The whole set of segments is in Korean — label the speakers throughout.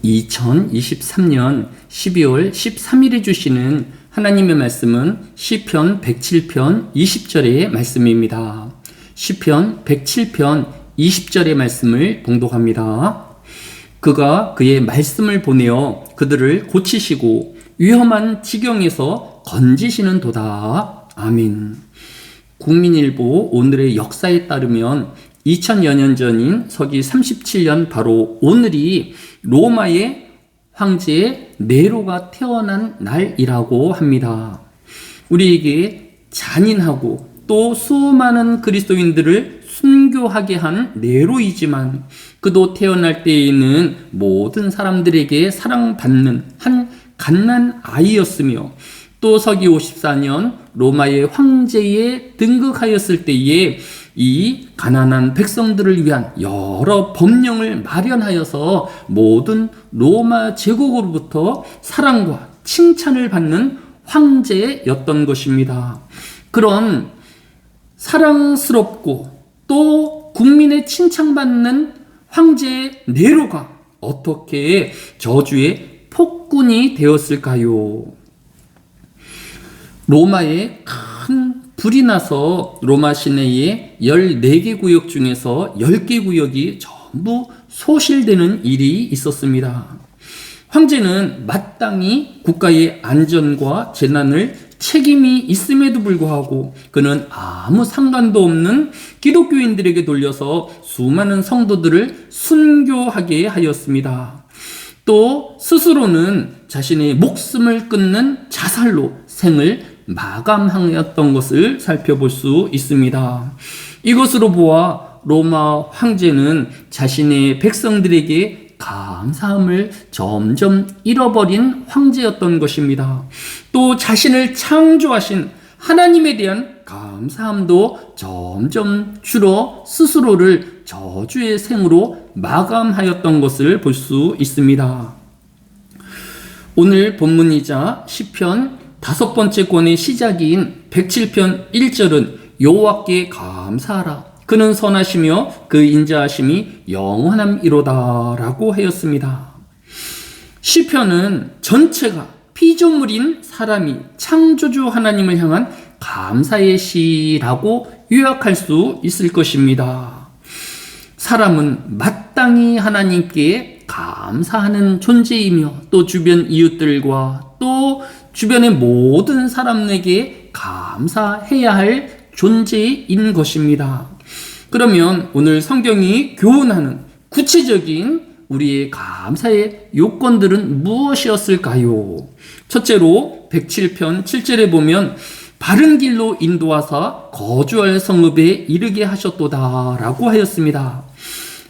Speaker 1: 2023년 12월 13일에 주시는 하나님의 말씀은 시편 107편 20절의 말씀입니다. 시편 107편 20절의 말씀을 봉독합니다. 그가 그의 말씀을 보내어 그들을 고치시고 위험한 지경에서 건지시는 도다. 아멘. 국민일보 오늘의 역사에 따르면 2000여 년 전인 서기 37년 바로 오늘이 로마의 황제 네로가 태어난 날이라고 합니다. 우리에게 잔인하고 또 수많은 그리스도인들을 순교하게 한 네로이지만 그도 태어날 때에는 모든 사람들에게 사랑받는 한 갓난 아이였으며 또 서기 54년 로마의 황제에 등극하였을 때에 이 가난한 백성들을 위한 여러 법령을 마련하여서 모든 로마 제국으로부터 사랑과 칭찬을 받는 황제였던 것입니다. 그런 사랑스럽고 또 국민의 칭찬받는 황제 네로가 어떻게 저주의 폭군이 되었을까요? 로마에 큰 불이 나서 로마 시내의 14개 구역 중에서 10개 구역이 전부 소실되는 일이 있었습니다. 황제는 마땅히 국가의 안전과 재난을 책임이 있음에도 불구하고 그는 아무 상관도 없는 기독교인들에게 돌려서 수많은 성도들을 순교하게 하였습니다. 또 스스로는 자신의 목숨을 끊는 자살로 생을 마감하였던 것을 살펴볼 수 있습니다. 이것으로 보아 로마 황제는 자신의 백성들에게 감사함을 점점 잃어버린 황제였던 것입니다. 또 자신을 창조하신 하나님에 대한 감사함도 점점 줄어 스스로를 저주의 생으로 마감하였던 것을 볼 수 있습니다. 오늘 본문이자 시편 5번째 권의 시작인 107편 1절은 여호와께 감사하라. 그는 선하시며 그 인자하심이 영원함이로다 라고 하였습니다. 시편은 전체가 피조물인 사람이 창조주 하나님을 향한 감사의 시라고 요약할 수 있을 것입니다. 사람은 마땅히 하나님께 감사하는 존재이며 또 주변 이웃들과 또 주변의 모든 사람에게 감사해야 할 존재인 것입니다. 그러면 오늘 성경이 교훈하는 구체적인 우리의 감사의 요건들은 무엇이었을까요? 첫째로 107편 7절에 보면 바른 길로 인도하사 거주할 성읍에 이르게 하셨도다 라고 하였습니다.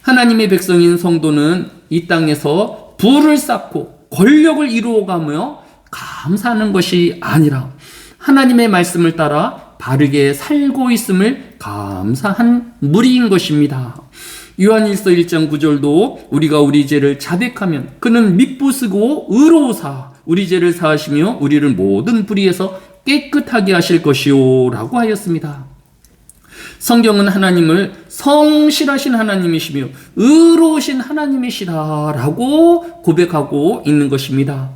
Speaker 1: 하나님의 백성인 성도는 이 땅에서 부를 쌓고 권력을 이루어가며 감사하는 것이 아니라 하나님의 말씀을 따라 바르게 살고 있음을 감사한 무리인 것입니다. 요한일서 1장 9절도 우리가 우리 죄를 자백하면 그는 미쁘시고 의로우사 우리 죄를 사하시며 우리를 모든 불의에서 깨끗하게 하실 것이요 라고 하였습니다. 성경은 하나님을 성실하신 하나님이시며 의로우신 하나님이시다 라고 고백하고 있는 것입니다.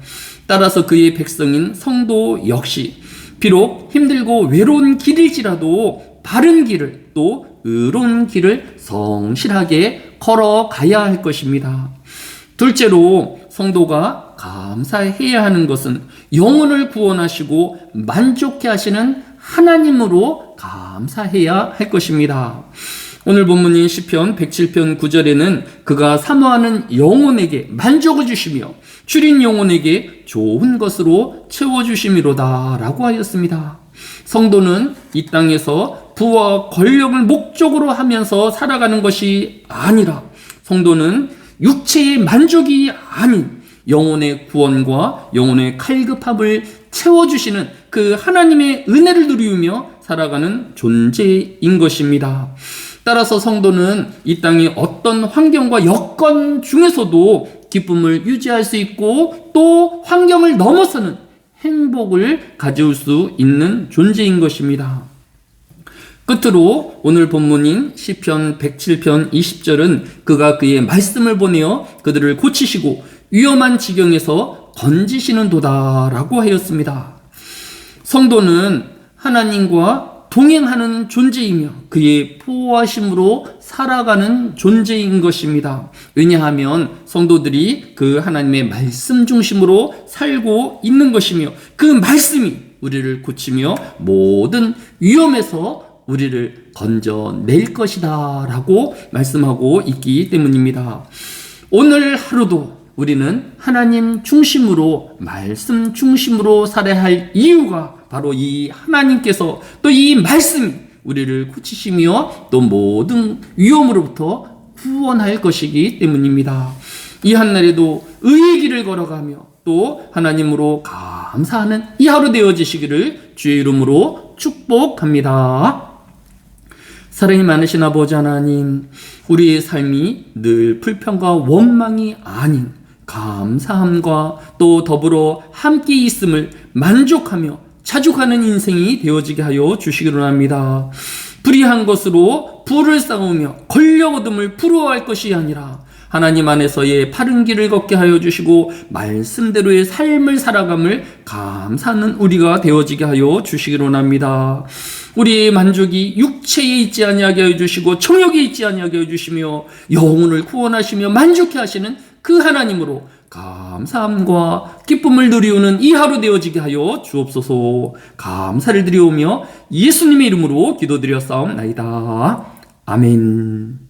Speaker 1: 따라서 그의 백성인 성도 역시 비록 힘들고 외로운 길일지라도 바른 길을 또 의로운 길을 성실하게 걸어가야 할 것입니다. 둘째로 성도가 감사해야 하는 것은 영혼을 구원하시고 만족해 하시는 하나님으로 감사해야 할 것입니다. 오늘 본문인 시편 107편 9절에는 그가 사모하는 영혼에게 만족을 주시며 줄인 영혼에게 좋은 것으로 채워주심이로다 라고 하였습니다. 성도는 이 땅에서 부와 권력을 목적으로 하면서 살아가는 것이 아니라 성도는 육체의 만족이 아닌 영혼의 구원과 영혼의 칼급함을 채워주시는 그 하나님의 은혜를 누리며 살아가는 존재인 것입니다. 따라서 성도는 이 땅의 어떤 환경과 여건 중에서도 기쁨을 유지할 수 있고 또 환경을 넘어서는 행복을 가져올 수 있는 존재인 것입니다. 끝으로 오늘 본문인 시편 107편 20절은 그가 그의 말씀을 보내어 그들을 고치시고 위험한 지경에서 건지시는 도다라고 하였습니다. 성도는 하나님과 동행하는 존재이며 그의 보호하심으로 살아가는 존재인 것입니다. 왜냐하면 성도들이 그 하나님의 말씀 중심으로 살고 있는 것이며 그 말씀이 우리를 고치며 모든 위험에서 우리를 건져낼 것이다 라고 말씀하고 있기 때문입니다. 오늘 하루도 우리는 하나님 중심으로 말씀 중심으로 살아야 할 이유가 바로 이 하나님께서 또 이 말씀이 우리를 고치시며 또 모든 위험으로부터 구원할 것이기 때문입니다. 이 한날에도 의의 길을 걸어가며 또 하나님으로 감사하는 이 하루 되어지시기를 주의 이름으로 축복합니다. 사랑이 많으신 아버지 하나님, 우리의 삶이 늘 불평과 원망이 아닌 감사함과 또 더불어 함께 있음을 만족하며 자족하는 인생이 되어지게 하여 주시기를 합니다. 불의한 것으로 부를 쌓으며 권력 얻음을 부러워할 것이 아니라 하나님 안에서의 바른 길을 걷게 하여 주시고 말씀대로의 삶을 살아감을 감사하는 우리가 되어지게 하여 주시기를 합니다. 우리의 만족이 육체에 있지 아니하게 하여 주시고 정욕에 있지 아니하게 하여 주시며 영혼을 구원하시며 만족해 하시는 그 하나님으로 감사함과 기쁨을 누리우는 이 하루 되어지게 하여 주옵소서. 감사를 드리오며 예수님의 이름으로 기도드렸사옵나이다. 아멘.